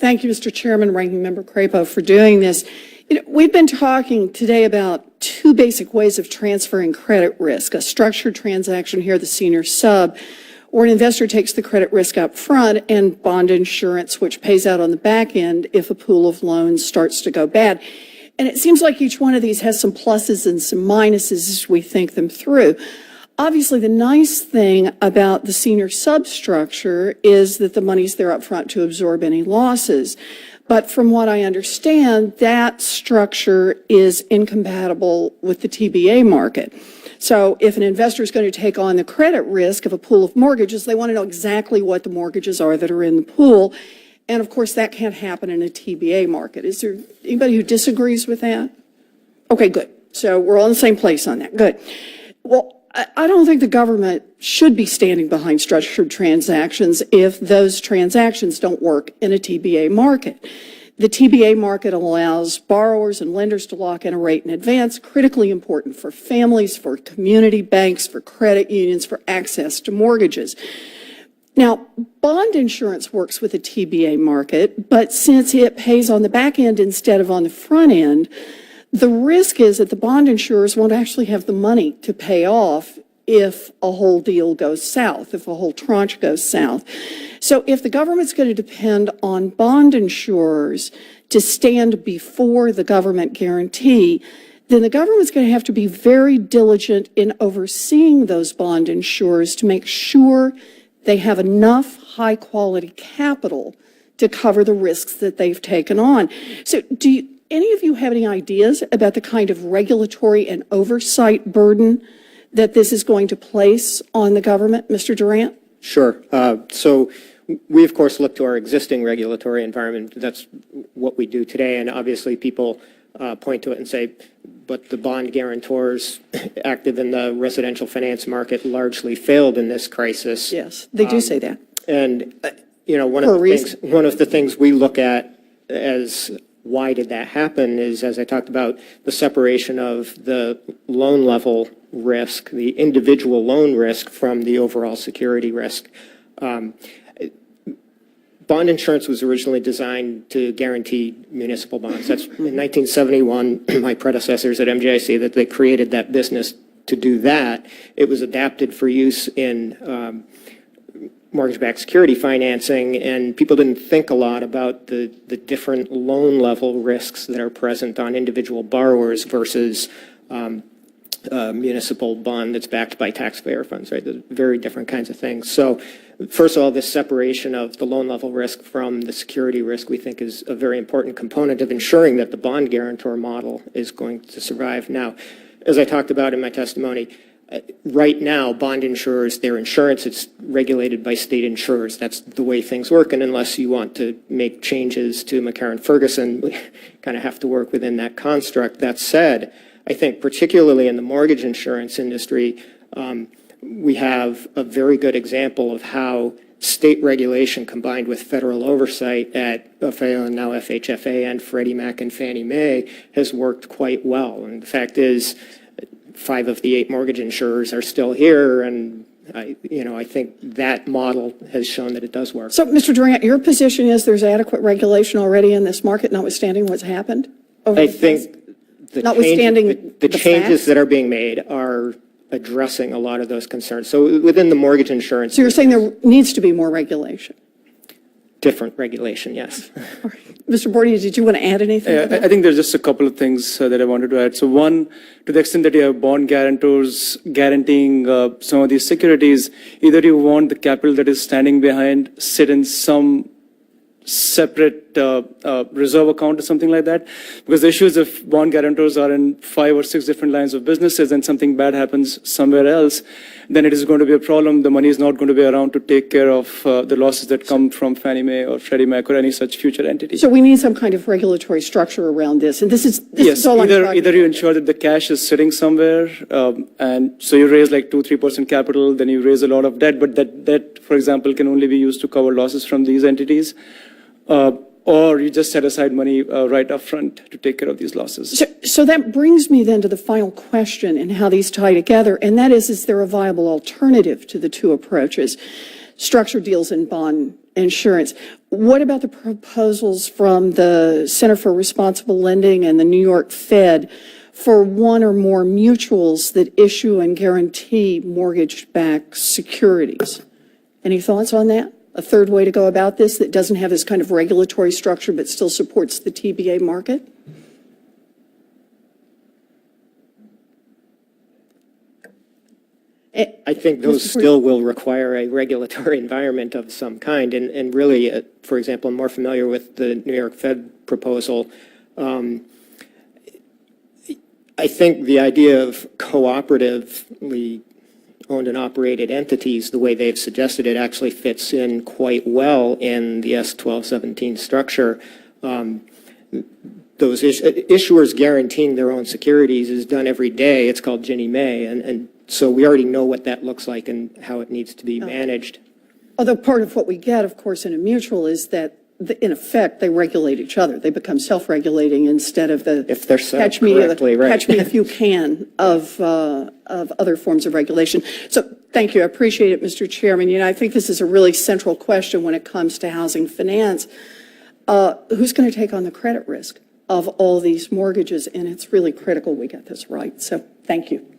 Thank you, Mr. Chairman, Ranking Member Crapo, for doing this. We've been talking today about two basic ways of transferring credit risk: a structured transaction here, the senior sub, or an investor takes the credit risk up front, and bond insurance, which pays out on the back end if a pool of loans starts to go bad. And it seems like each one of these has some pluses and some minuses as we think them through. Obviously, the nice thing about the senior substructure is that the money's there up front to absorb any losses. But from what I understand, that structure is incompatible with the TBA market. So if an investor is going to take on the credit risk of a pool of mortgages, they want to know exactly what the mortgages are that are in the pool. And of course, that can't happen in a TBA market. Is there anybody who disagrees with that? Okay, good. So we're all in the same place on that. Good. Well, I don't think the government should be standing behind structured transactions if those transactions don't work in a TBA market. The TBA market allows borrowers and lenders to lock in a rate in advance, critically important for families, for community banks, for credit unions, for access to mortgages. Now, bond insurance works with the TBA market, but since it pays on the back end instead of on the front end, the risk is that the bond insurers won't actually have the money to pay off if a whole deal goes south, if a whole tranche goes south. So if the government's going to depend on bond insurers to stand before the government guarantee, then the government's going to have to be very diligent in overseeing those bond insurers to make sure they have enough high-quality capital to cover the risks that they've taken on. So do any of you have any ideas about the kind of regulatory and oversight burden that this is going to place on the government? Mr. Durant? Sure. So we, of course, look to our existing regulatory environment. That's what we do today. And obviously people point to it and say, but the bond guarantors active in the residential finance market largely failed in this crisis. Yes, they do say that. And, you know, one of the things we look at as why did that happen is, as I talked about, the separation of the loan level risk, the individual loan risk from the overall security risk. Bond insurance was originally designed to guarantee municipal bonds. That's in 1971, my predecessors at MGIC, that they created that business to do that. It was adapted for use in mortgage-backed security financing, and people didn't think a lot about the different loan level risks that are present on individual borrowers versus municipal bond that's backed by taxpayer funds, right? They're very different kinds of things. So first of all, this separation of the loan level risk from the security risk we think is a very important component of ensuring that the bond guarantor model is going to survive. Now, as I talked about in my testimony, right now, bond insurers, their insurance, it's regulated by state insurers. That's the way things work. And unless you want to make changes to McCarran-Ferguson, we kind of have to work within that construct. That said, I think particularly in the mortgage insurance industry, we have a very good example of how state regulation combined with federal oversight at FAO and now FHFA and Freddie Mac and Fannie Mae has worked quite well. And the fact is, 5 of the 8 mortgage insurers are still here, and I think that model has shown that it does work. So, Mr. Durant, your position is there's adequate regulation already in this market, notwithstanding what's happened? I think the changes that are being made are addressing a lot of those concerns. So within the mortgage insurance... So you're saying there needs to be more regulation? Different regulation, yes. All right. Mr. Bordia, did you want to add anything? I think there's just a couple of things that I wanted to add. So one, to the extent that you have bond guarantors guaranteeing some of these securities, either you want the capital that is standing behind sit in some separate reserve account or something like that. Because the issue is if bond guarantors are in 5 or 6 different lines of businesses and something bad happens somewhere else, then it is going to be a problem. The money is not going to be around to take care of the losses that come from Fannie Mae or Freddie Mac or any such future entity. So we need some kind of regulatory structure around this. And this is all either you ensure that the cash is sitting somewhere, and so you raise like 2-3% capital, then you raise a lot of debt, but that debt, for example, can only be used to cover losses from these entities. Or you just set aside money right up front to take care of these losses. So that brings me then to the final question and how these tie together, and that is there a viable alternative to the two approaches, structured deals and bond insurance. What about the proposals from the Center for Responsible Lending and the New York Fed for one or more mutuals that issue and guarantee mortgage-backed securities? Any thoughts on that? A third way to go about this that doesn't have this kind of regulatory structure but still supports the TBA market? I think those still will require a regulatory environment of some kind. And really, for example, I'm more familiar with the New York Fed proposal. I think the idea of cooperatively owned and operated entities, the way they've suggested it, actually fits in quite well in the S1217 structure. Those issuers guaranteeing their own securities is done every day. It's called Ginnie Mae. And so we already know what that looks like and how it needs to be managed. Although part of what we get, of course, in a mutual is that, in effect, they regulate each other. They become self-regulating instead of the If they're set catch correctly, right. me if you can of other forms of regulation. So thank you. I appreciate it, Mr. Chairman. You know, I think this is a really central question when it comes to housing finance. Who's going to take on the credit risk of all these mortgages? And it's really critical we get this right. So thank you.